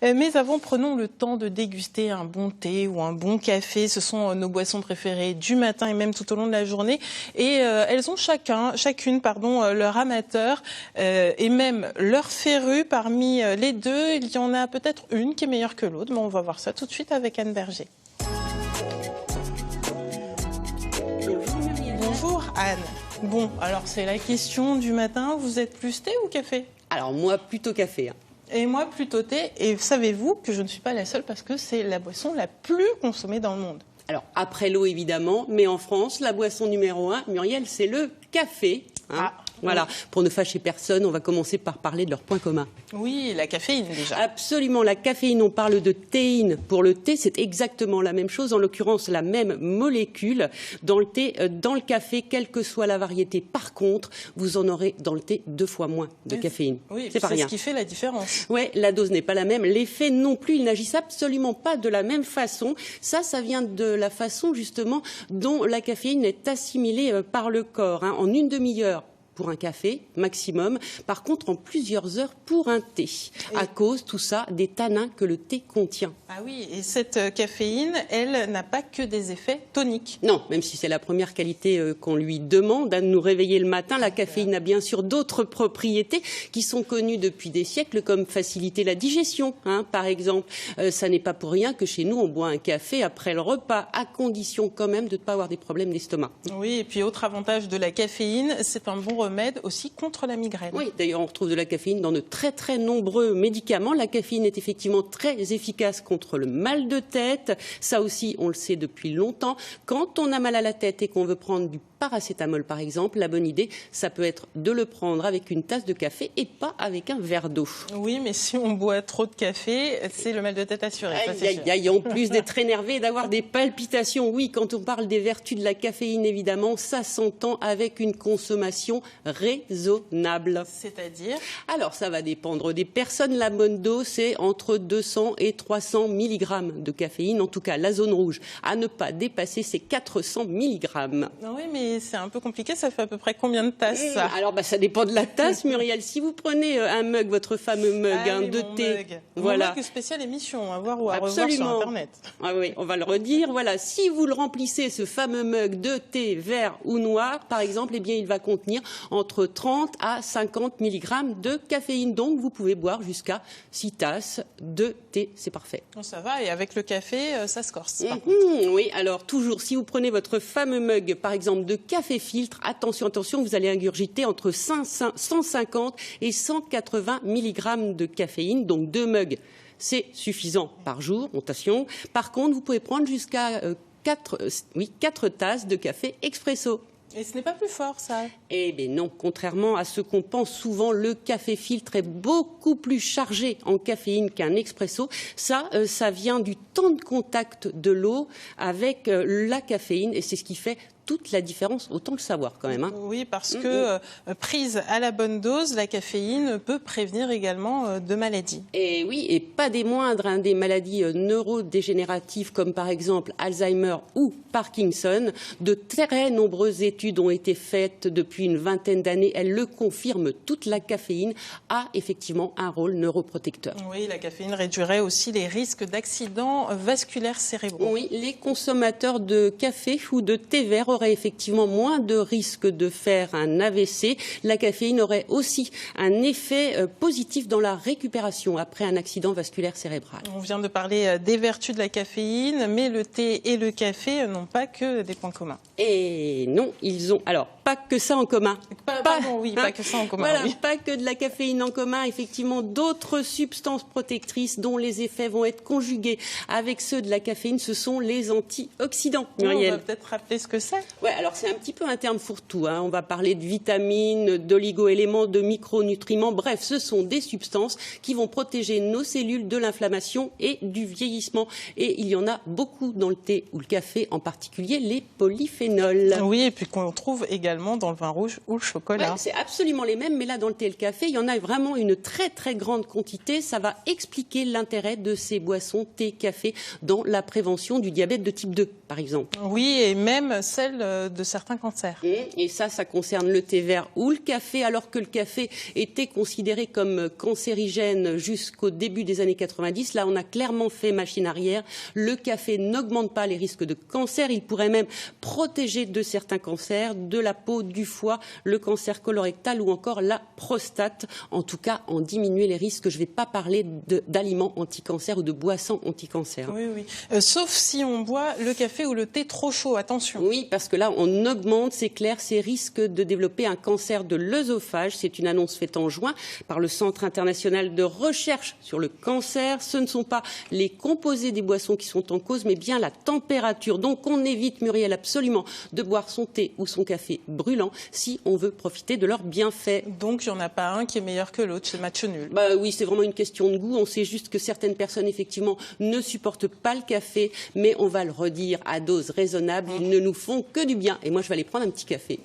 Mais avant, prenons le temps de déguster un bon thé ou un bon café. Ce sont nos boissons préférées du matin et même tout au long de la journée. Et elles ont chacune, leur amateur et même leur féru. Parmi les deux, il y en a peut-être une qui est meilleure que l'autre. Mais on va voir ça tout de suite avec Anne Berger. Bonjour Anne. Bon, alors c'est la question du matin. Vous êtes plus thé ou café? Alors moi, plutôt café. Et moi, plutôt thé. Et savez-vous que je ne suis pas la seule parce que c'est la boisson la plus consommée dans le monde. Alors, après l'eau, évidemment, mais en France, la boisson numéro 1, Muriel, c'est le café. Voilà, pour ne fâcher personne, on va commencer par parler de leurs points communs. Oui, la caféine déjà. Absolument, la caféine, on parle de théine. Pour le thé, c'est exactement la même chose, en l'occurrence la même molécule dans le thé, dans le café, quelle que soit la variété. Par contre, vous en aurez dans le thé 2 fois moins de caféine. Oui, c'est ce qui fait la différence. Oui, la dose n'est pas la même, l'effet non plus, ils n'agissent absolument pas de la même façon. Ça vient de la façon justement dont la caféine est assimilée par le corps, en une demi-heure pour un café maximum, par contre en plusieurs heures pour un thé, à cause tout ça des tanins que le thé contient. Ah oui, et cette caféine, elle n'a pas que des effets toniques. Non, même si c'est la première qualité qu'on lui demande, de nous réveiller le matin, la caféine a bien sûr d'autres propriétés qui sont connues depuis des siècles, comme faciliter la digestion, par exemple. Ça n'est pas pour rien que chez nous on boit un café après le repas, à condition quand même de ne pas avoir des problèmes d'estomac. Oui, et puis autre avantage de la caféine, c'est un bon remède aussi contre la migraine. Oui, d'ailleurs on retrouve de la caféine dans de très très nombreux médicaments. La caféine est effectivement très efficace contre le mal de tête. Ça aussi, on le sait depuis longtemps. Quand on a mal à la tête et qu'on veut prendre du paracétamol par exemple, la bonne idée, ça peut être de le prendre avec une tasse de café et pas avec un verre d'eau. Oui, mais si on boit trop de café, c'est le mal de tête assuré. En plus d'être énervé et d'avoir des palpitations, oui, quand on parle des vertus de la caféine, évidemment, ça s'entend avec une consommation raisonnable. C'est-à-dire? Alors, ça va dépendre des personnes. La bonne dose, c'est entre 200 et 300 mg de caféine. En tout cas, la zone rouge à ne pas dépasser, c'est 400 mg. Oui, mais c'est un peu compliqué. Ça fait à peu près combien de tasses, ça? Alors, ça dépend de la tasse, Muriel. Si vous prenez un mug, votre fameux mug de thé, voilà. Mon mug spécial émission, à voir ou à revoir sur Internet. Ah oui, on va le redire. Voilà, si vous le remplissez, ce fameux mug de thé vert ou noir, par exemple, eh bien, il va contenir entre 30 à 50 mg de caféine. Donc, vous pouvez boire jusqu'à 6 tasses de thé. C'est parfait. Bon, ça va. Et avec le café, ça se corse. Oui, alors toujours, si vous prenez votre fameux mug, par exemple, de café filtre, attention, vous allez ingurgiter entre 150 et 180 mg de caféine. Donc, 2 mugs, c'est suffisant par jour. Attention. Par contre, vous pouvez prendre jusqu'à 4 tasses de café expresso. Et ce n'est pas plus fort, ça? Eh bien non, contrairement à ce qu'on pense souvent, le café filtre est beaucoup plus chargé en caféine qu'un expresso. Ça vient du temps de contact de l'eau avec la caféine et c'est ce qui fait toute la différence, autant le savoir quand même. Oui, parce que prise à la bonne dose, la caféine peut prévenir également de maladies. Et oui, et pas des moindres, des maladies neurodégénératives comme par exemple Alzheimer ou Parkinson. De très nombreuses études ont été faites depuis une vingtaine d'années. Elles le confirment, toute la caféine a effectivement un rôle neuroprotecteur. Oui, la caféine réduirait aussi les risques d'accidents vasculaires cérébraux. Oui, les consommateurs de café ou de thé vert auraient effectivement moins de risques de faire un AVC. La caféine aurait aussi un effet positif dans la récupération après un accident vasculaire cérébral. On vient de parler des vertus de la caféine, mais le thé et le café n'ont pas que des points communs. Et non, ils ont... Alors, pas que ça en commun. Pas que ça en commun. Voilà, pas que de la caféine en commun. Effectivement, d'autres substances protectrices dont les effets vont être conjugués avec ceux de la caféine, ce sont les antioxydants. Muriel. On va peut-être rappeler ce que c'est. Ouais, alors c'est un petit peu un terme fourre-tout. On va parler de vitamines, d'oligo-éléments, de micronutriments. Bref, ce sont des substances qui vont protéger nos cellules de l'inflammation et du vieillissement. Et il y en a beaucoup dans le thé ou le café, en particulier les polyphénols. Oui, et puis qu'on trouve également également dans le vin rouge ou le chocolat. Ouais, c'est absolument les mêmes, mais là, dans le thé et le café, il y en a vraiment une très, très grande quantité. Ça va expliquer l'intérêt de ces boissons thé, café dans la prévention du diabète de type 2, par exemple. Oui, et même celle de certains cancers. Et ça concerne le thé vert ou le café, alors que le café était considéré comme cancérigène jusqu'au début des années 90. Là, on a clairement fait machine arrière. Le café n'augmente pas les risques de cancer. Il pourrait même protéger de certains cancers, de la peau, du foie, le cancer colorectal ou encore la prostate. En tout cas, en diminuer les risques. Je ne vais pas parler d'aliments anti-cancer ou de boissons anti-cancer. Oui, oui. Sauf si on boit le café ou le thé trop chaud, attention. Oui, parce que là, on augmente, c'est clair, ces risques de développer un cancer de l'œsophage. C'est une annonce faite en juin par le Centre international de recherche sur le cancer. Ce ne sont pas les composés des boissons qui sont en cause, mais bien la température. Donc, on évite, Muriel, absolument de boire son thé ou son café brûlant si on veut profiter de leurs bienfaits. Donc, il n'y en a pas un qui est meilleur que l'autre, c'est match nul. Oui, c'est vraiment une question de goût. On sait juste que certaines personnes, effectivement, ne supportent pas le café, mais on va le redire à dose raisonnable. Ils ne nous font que du bien. Et moi, je vais aller prendre un petit café.